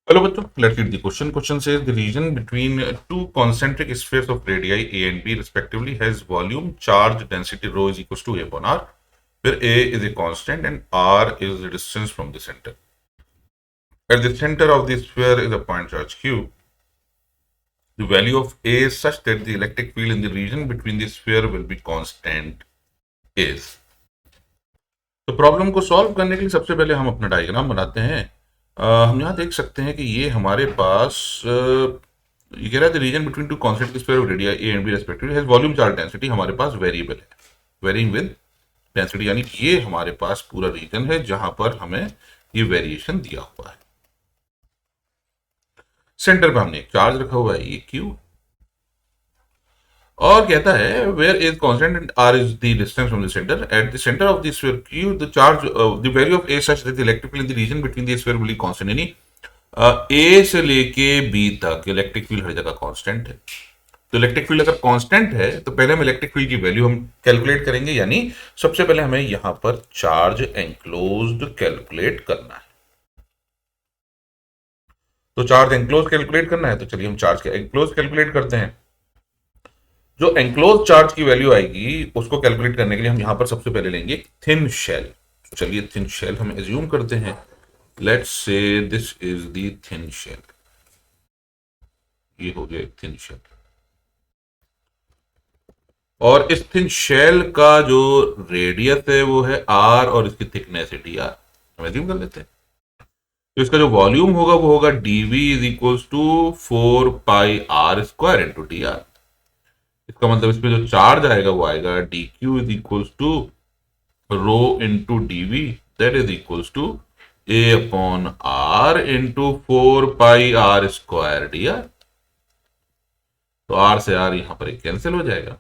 Hello, bachcho. Let's read the question. Question says the region between two concentric spheres of radii A and B respectively has volume, charge, density rho is equals to A upon R, where A is a constant and R is the distance from the center. At the center of the sphere is a point charge Q. The value of A is such that the electric field in the region between the sphere will be constant is. तो problem को solve करने के लिए सबसे पहले हम अपना diagram बनाते हैं। हम यहाँ देख सकते हैं कि ये हमारे पास ये कह रहा है region between two constant square of radia a and b respectively has volume charge density हमारे पास वेरिएबल है, वेरिंग विद डेंसिटी, यानी कि ये हमारे पास पूरा रीजन है जहां पर हमें ये वेरिएशन दिया हुआ है। सेंटर पे हमने एक चार्ज रखा हुआ है, ये क्यू, और कहता है where is constant and r is the distance from the center at the center of the sphere q the charge the value of a such that the electric field in the region between the sphere will be constant, यानी a से लेके B तक electric field हर जगह constant है। तो electric field अगर constant है तो पहले हम इलेक्ट्रिक फील्ड की वैल्यू हम कैलकुलेट करेंगे, यानी सबसे पहले हमें यहां पर चार्ज एंक्लोज्ड कैलकुलेट करना है। तो चार्ज एंक्लोज कैलकुलेट करना है, तो चलिए हम चार्ज एंक्लोज कैलकुलेट करते हैं। जो एंक्लोज चार्ज की वैल्यू आएगी उसको कैलकुलेट करने के लिए हम यहां पर सबसे पहले लेंगे थिन शेल। तो चलिए थिन शेल हम एज्यूम करते हैं, let's say this is the thin shell, ये हो गया थिन शेल, और इस थिन शेल का जो रेडियस है वो है आर और इसकी थिकनेस है डी आर, हम एज्यूम कर लेते हैं। तो इसका जो वॉल्यूम होगा वो होगा dv is equals to 4 pi r square into d r. इसका मतलब इसमें जो चार्ज आएगा वो आएगा d q is equals to rho into dv, that is equals to a upon r into 4 pi r square d r. तो r से r यहां पर एक कैंसिल हो जाएगा।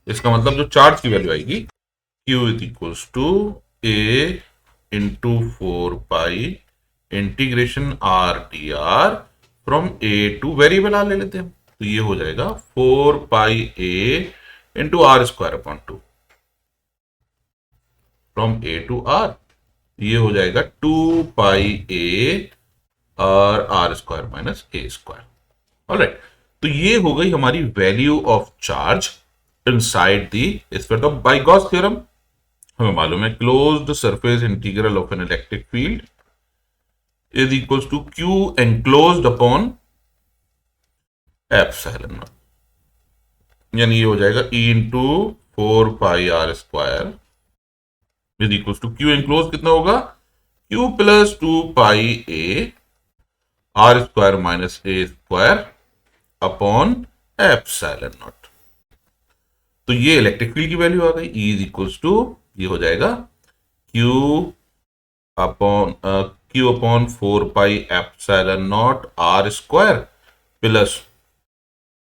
इसका मतलब जो चार्ज की वैल्यू आएगी q is equals to a into 4 pi integration r d r from a to variable r ले लेते हैं, तो ये हो जाएगा 4 pi a into r square upon 2 from a to r, ये हो जाएगा 2 पाई ए और r square minus a square. Alright, तो ये हो गई हमारी value of charge inside the sphere. तो बाय गॉस थ्योरम हमें मालूम है closed surface integral of an electric field is equals to q enclosed upon epsilon naught, यानी ये हो जाएगा E into 4 pi r square is equals to q enclose कितना होगा, q plus 2 pi a r square minus a square upon epsilon naught. तो ये electric field की value आ गई, ई इज इक्वल्स टू ये हो जाएगा q upon 4 pi epsilon naught r square plus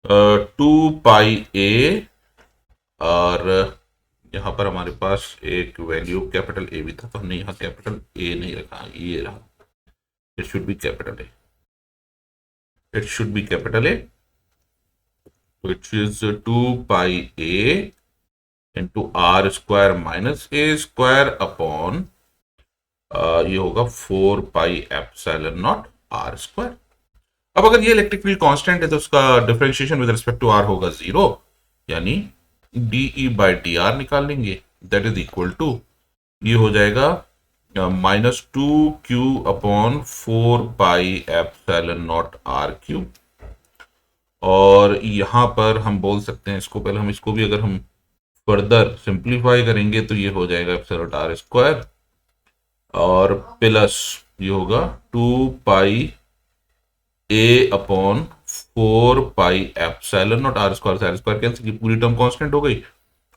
2 pi a, और यहां पर हमारे पास एक वैल्यू कैपिटल ए भी था तो हमने यहां कैपिटल ए नहीं रखा, ये रहा, it should be capital A, it should be capital A, which is 2 pi a into r square minus a square upon ये होगा 4 pi epsilon naught r square. अब अगर ये इलेक्ट्रिक फील्ड कांस्टेंट है तो उसका differentiation with respect to r होगा 0, यानी डीई बाई डी आर निकाल लेंगे, दैट इज इक्वल टू ये हो जाएगा -2 q upon 4 pi epsilon naught r cube, और यहां पर हम बोल सकते हैं इसको, पहले हम इसको भी अगर हम फर्दर सिंप्लीफाई करेंगे तो ये हो जाएगा एप्सिलॉन आर स्क्वायर और प्लस ये होगा 2 pi a upon 4 pi epsilon naught r square से आर स्क्वायर कैंसिल, की पूरी टर्म कांस्टेंट हो गई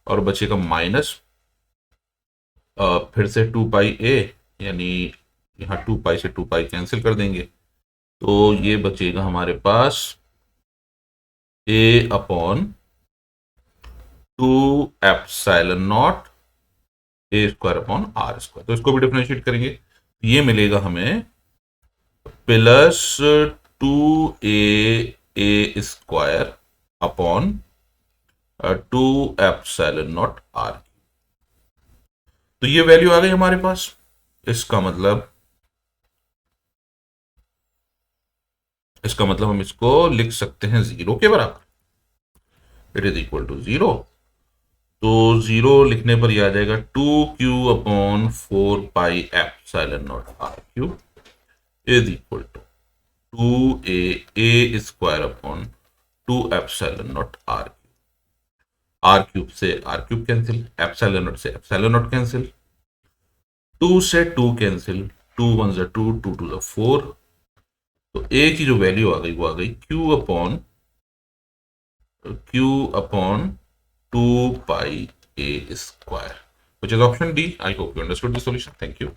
और बचेगा माइनस फिर से 2 पाई ए, यानी यहाँ 2 पाई से 2 पाई कैंसिल कर देंगे तो ये बचेगा हमारे पास a upon 2 epsilon naught a square upon r square. तो इसको भी डिफरेंशिएट करेंगे, ये मिलेगा हमें plus 2 a square upon 2 epsilon naught r. तो ये वैल्यू आ गई हमारे पास। इसका मतलब इसका मतलब हम इसको लिख सकते हैं 0 के बराबर, इट इज इक्वल टू 0। तो 0 लिखने पर यह आ जाएगा 2q/4 pi epsilon naught r cube is equal to 2a square upon 2 epsilon naught r cube से r cube cancel, epsilon naught से एप्सिलॉन नॉट कैंसिल, 2 से 2 कैंसिल, 2 1 ज़ा 2, 2 2 ज़ा 4। तो a की जो वैल्यू आ गई वो आ गई q upon 2 pi a square, which is option D. I hope you understood the solution. Thank you.